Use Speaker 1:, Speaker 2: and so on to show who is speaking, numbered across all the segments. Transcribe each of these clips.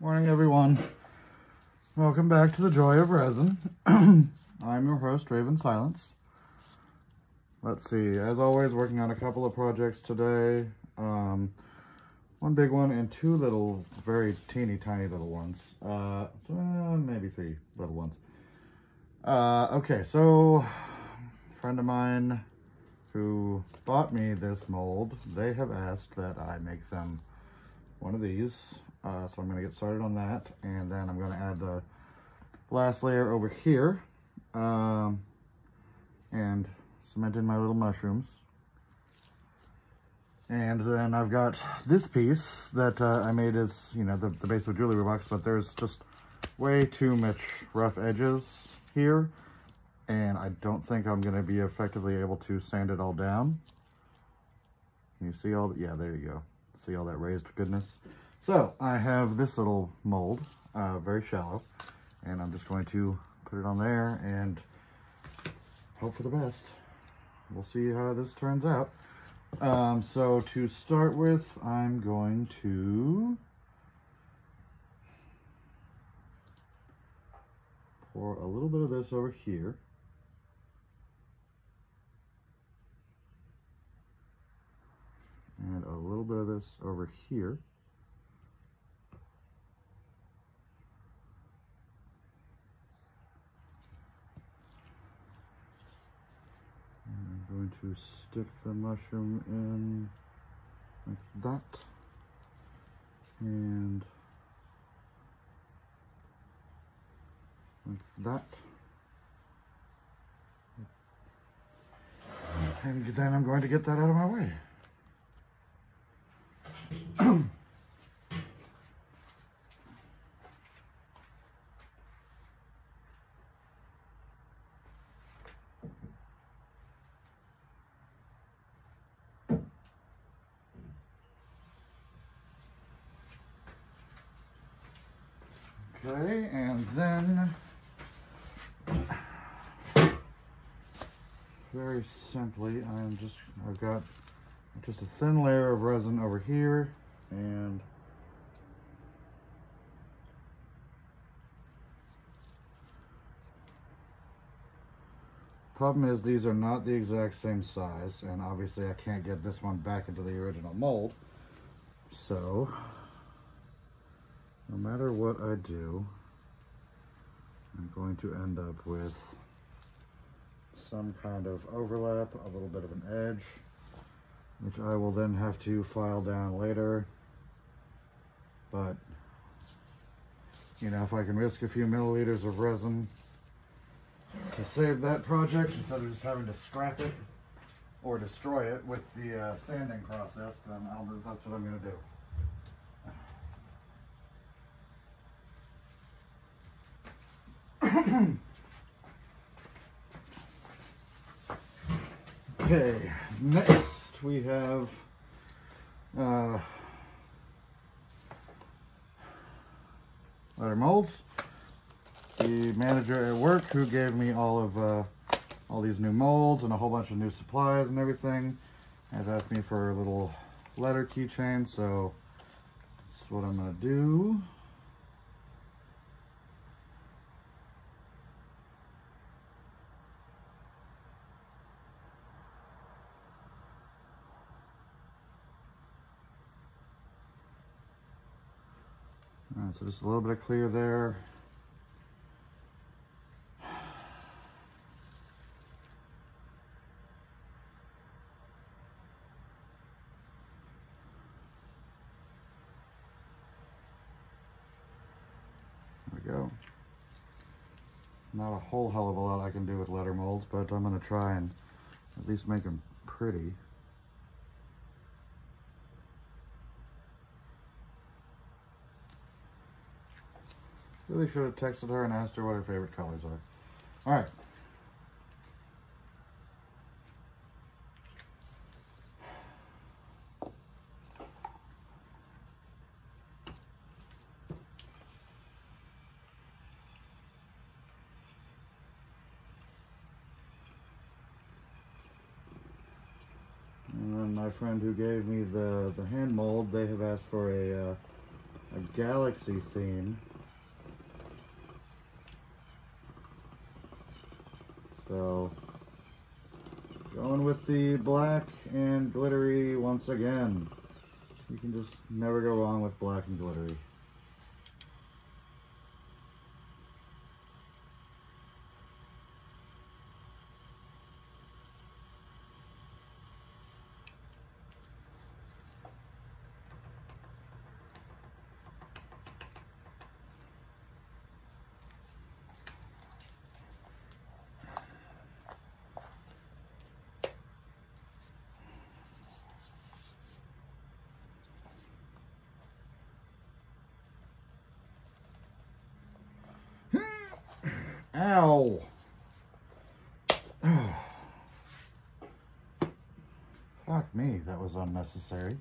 Speaker 1: Morning, everyone. Welcome back to the Joy of Resin. I'm your host, Raven Silence. Let's see, as always, working on a couple of projects today. One big one and two little, very teeny tiny little ones. Maybe three little ones. Okay, so a friend of mine who bought me this mold, they have asked that I make them one of these. So I'm going to get started on that, and then I'm going to add the last layer over here, and cement in my little mushrooms. And then I've got this piece that I made as, you know, the base of a jewelry box, but there's just way too much rough edges here, and I don't think I'm going to be effectively able to sand it all down. Can you see all that? Yeah, there you go. See all that raised goodness? So I have this little mold, very shallow, and I'm just going to put it on there and hope for the best. We'll see how this turns out. So to start with, I'm going to pour a little bit of this over here. And a little bit of this over here. I'm going to stick the mushroom in like that, and like that, and then I'm going to get that out of my way. Okay, and then very simply, I've got just a thin layer of resin over here, and problem is these are not the exact same size, and obviously I can't get this one back into the original mold, so no matter what I do, I'm going to end up with some kind of overlap, a little bit of an edge, which I will then have to file down later. But, you know, if I can risk a few milliliters of resin to save that project instead of just having to scrap it or destroy it with the sanding process, then that's what I'm going to do. Okay, next we have letter molds. The manager at work who gave me all these new molds and a whole bunch of new supplies and everything has asked me for a little letter keychain, so that's what I'm going to do. All right, so just a little bit of clear there. There we go. Not a whole hell of a lot I can do with letter molds, but I'm going to try and at least make them pretty. Really should have texted her and asked her what her favorite colors are. All right. And then my friend who gave me the hand mold, they have asked for a a galaxy theme. So, going with the black and glittery once again. You can just never go wrong with black and glittery. Ow! Fuck me, that was unnecessary.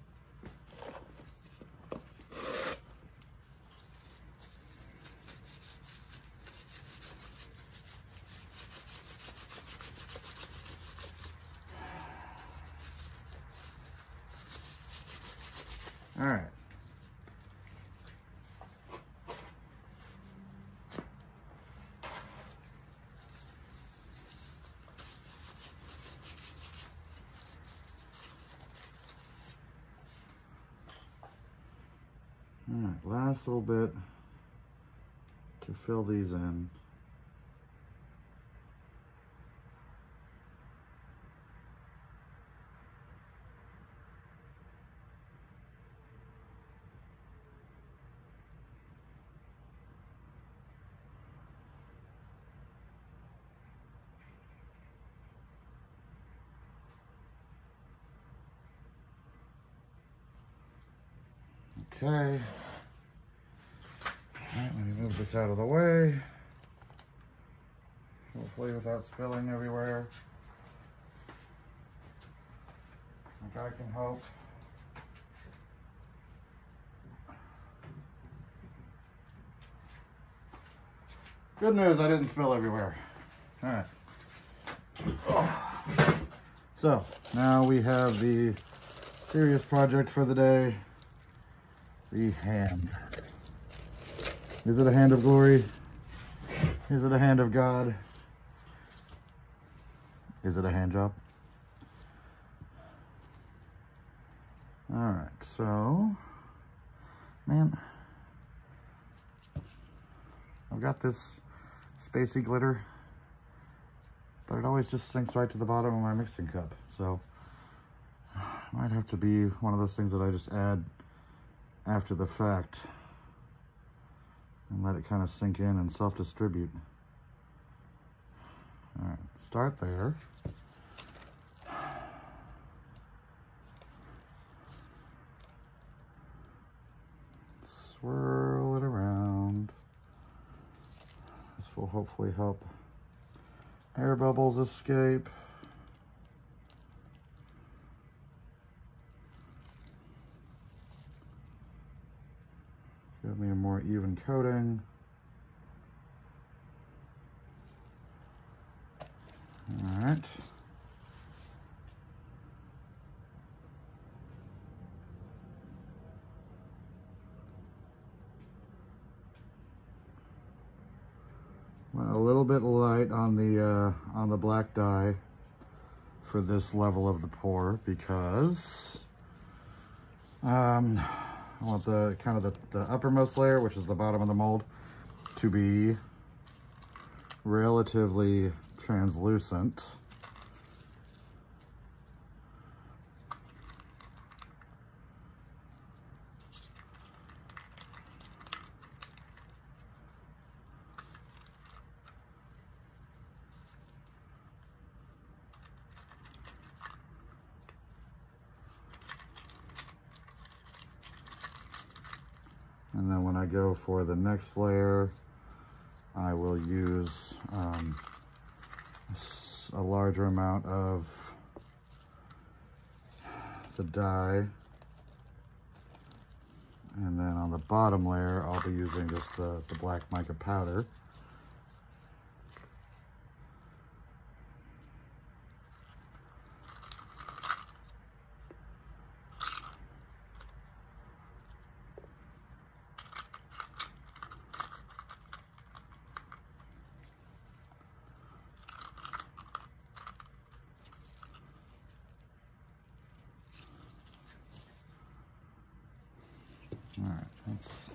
Speaker 1: All right. Alright, last little bit to fill these in. Okay. Alright, let me move this out of the way. Hopefully without spilling everywhere. Like I can hope. Good news, I didn't spill everywhere. Alright. So, now we have the serious project for the day. The hand. Is it a hand of glory? Is it a hand of God? Is it a hand job? Alright, so, man, I've got this spacey glitter, but it always just sinks right to the bottom of my mixing cup. So, might have to be one of those things that I just add after the fact and let it kind of sink in and self-distribute. All right, start there. Swirl it around. This will hopefully help air bubbles escape. Give me a more even coating. All right. Went a little bit light on the black dye for this level of the pour because I want the kind of the uppermost layer, which is the bottom of the mold, to be relatively translucent. And then when I go for the next layer, I will use a larger amount of the dye. And then on the bottom layer, I'll be using just the black mica powder. All right, let's...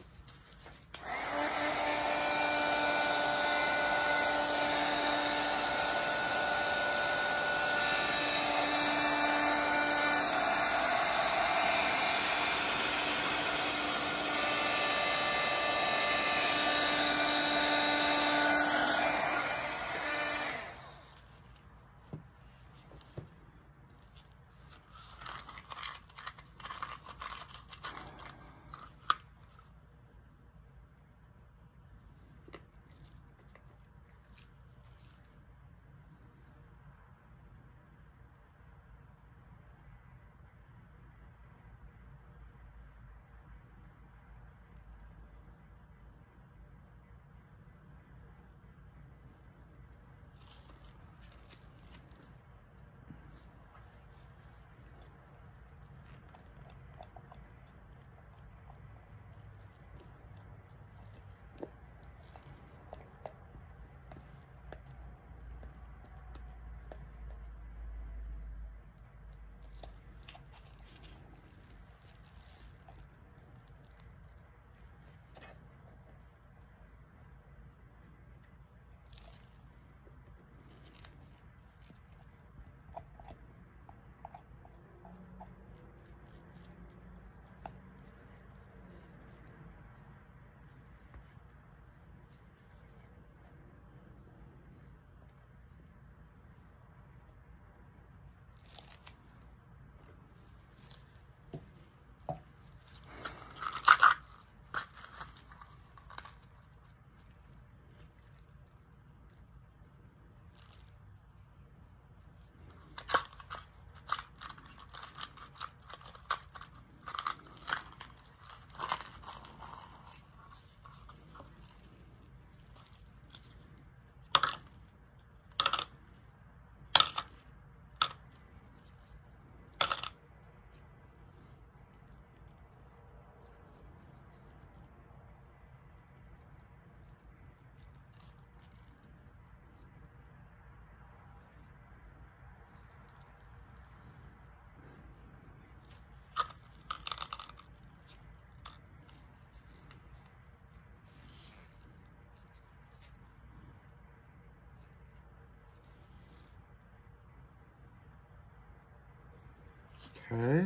Speaker 1: Okay.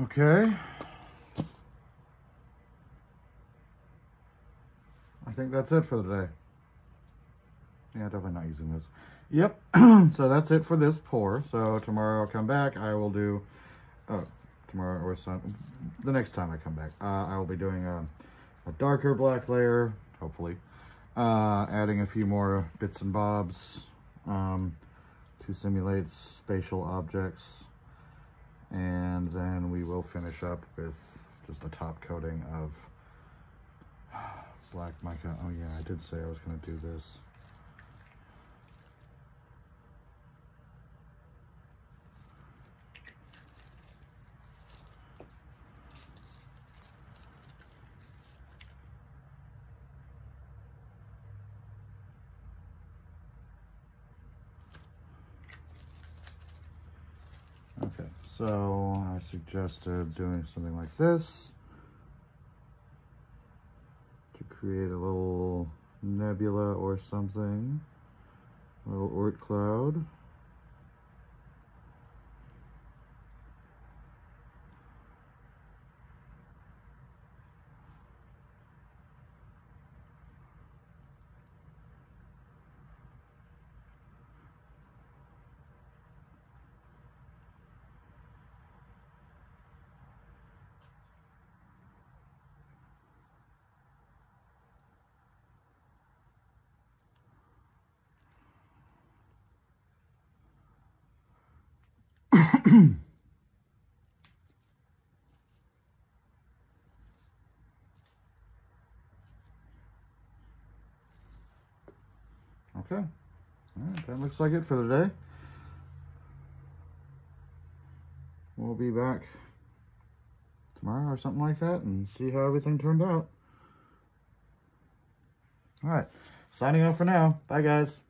Speaker 1: Okay. I think that's it for the day. Yeah, definitely not using this. Yep. So that's it for this pour. So tomorrow I'll come back. I will do, tomorrow or the next time I come back, I will be doing a darker black layer, hopefully. Adding a few more bits and bobs to simulate spatial objects. And then we will finish up with just a top coating of black mica. Oh yeah, I did say I was going to do this. Okay, so I suggested doing something like this to create a little nebula or something, a little Oort cloud. Okay. All right, that looks like it for the day. We'll be back tomorrow or something like that and see how everything turned out. All right, signing off for now. Bye, guys.